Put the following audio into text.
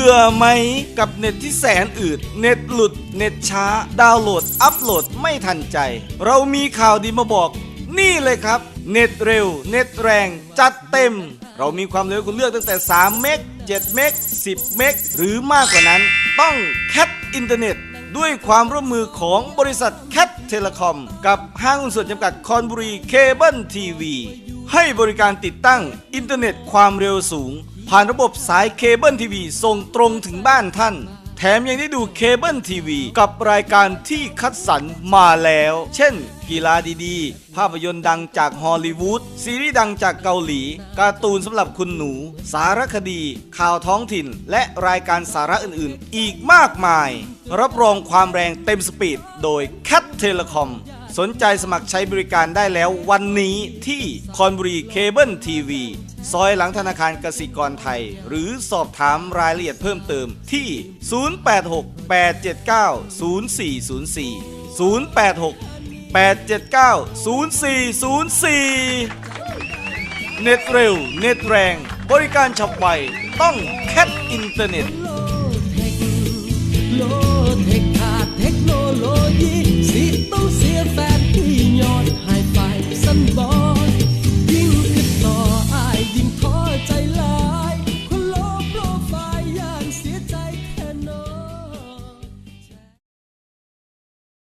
บื่อไหมกับเน็ตที่แสนอืดเน็ตหลุดเน็ตช้าดาวน์โหลดอัปโหลดไม่ทันใจเรามีข่าวดีมาบอกนี่เลยครับเน็ตเร็วเน็ตแรงจัดเต็มเรามีความเร็วคุณเลือกตั้งแต่3เมก7เมก10เมกหรือมากกว่านั้นต้องแคทอินเทอร์เน็ตด้วยความร่วมมือของบริษัทแคทเทเลคอมกับห้างหุ้นส่วนจำกัดคอนบุรีเคเบิลทีวีให้บริการติดตั้งอินเทอร์เน็ตความเร็วสูงผ่านระบบสายเคเบิลทีวีส่งตรงถึงบ้านท่านแถมยังได้ดูเคเบิลทีวีกับรายการที่คัดสรรมาแล้วเช่นกีฬาดีๆภาพยนตร์ดังจากฮอลลีวูดซีรีส์ดังจากเกาหลีการ์ตูนสำหรับคุณหนูสารคดีข่าวท้องถิ่นและรายการสาระอื่นๆอีกมากมายรับรองความแรงเต็มสปีดโดยแคทเทเลคอมสนใจสมัครใช้บริการได้แล้ววันนี้ที่คอนบุรีเคเบิลทีวีซอยหลังธนาคารกสิกรไทยหรือสอบถามรายละเอียดเพิ่มเติมที่ 086-879-0404 เน็ตเร็วเน็ตแรงบริการฉับไวต้องแคทอินเทอร์เน็ตโลเทคขาดเทคโนโลยี